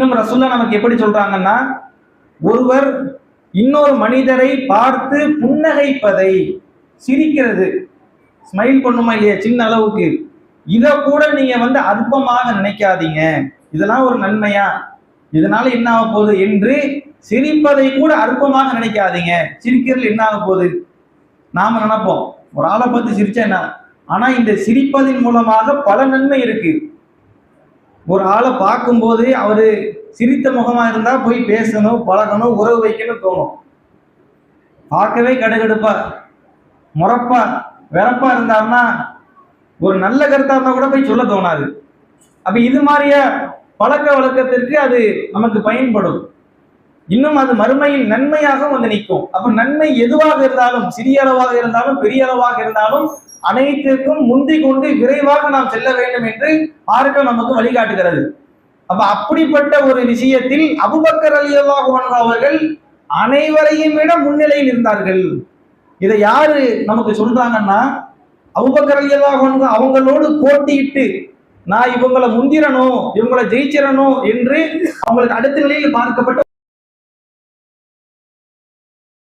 இன்னும் ரசூலுல்லாஹ் நமக்கு எப்படி சொல்றாங்கன்னா, ஒருவர் இன்னொரு மனிதரை பார்த்து புன்னகைப்பதை, சிரிக்கிறது, ஸ்மைல் பண்ணுமா இல்லையா சின்ன அளவுக்கு, இத கூட நீங்க அற்பமாக நினைக்காதீங்க. இதெல்லாம் ஒரு நன்மையா, இதனால என்ன ஆக போகுது என்று சிரிப்பதை கூட அற்பமாக நினைக்காதீங்க. சிரிக்கிறதுல என்ன ஆக போகுது? நாம நினைப்போம் ஒரு ஆளை பார்த்து சிரிச்சா என்ன, ஆனா இந்த சிரிப்பதின் மூலமாக பல நன்மை இருக்கு. ஒரு ஆளை பார்க்கும்போது அவரு சிரித்த முகமா இருந்தா போய் பேசணும், பழகணும், உறவு வைக்கணும் தோணும். பார்க்கவே கடுகடுப்பா, முறப்பா, வெறப்பா இருந்தாருன்னா ஒரு நல்ல கருத்தா இருந்தா கூட போய் சொல்ல தோணாது. அப்ப இது மாதிரிய பழக்க வழக்கத்திற்கு அது நமக்கு பயன்படும். இன்னும் அது மறுமையில் நன்மையாக நிற்கும். அப்ப நன்மை எதுவாக இருந்தாலும், சிறிய அளவாக இருந்தாலும் பெரிய அளவாக இருந்தாலும், அனைத்திற்கும் முந்திக் கொண்டு விரைவாக நாம் செல்ல வேண்டும் என்று மார்க்கம் நமக்கு வழிகாட்டுகிறது. அப்ப அப்படிப்பட்ட ஒரு விஷயத்தில் அபூபக்கர் ரலியல்லாஹு அன்ஹு அவர்கள் அனைவரையும் விட முன்னிலையில் இருந்தார்கள். இதை யாரு நமக்கு சொல்றாங்கன்னா, அபூபக்கர் ரலியல்லாஹு அன்ஹு அவங்களோடு போட்டியிட்டு நான் இவங்களை முந்திரணும், இவங்களை ஜெயிச்சிடணும் என்று அவங்களுக்கு அடுத்த நிலையில் பார்க்கப்பட்ட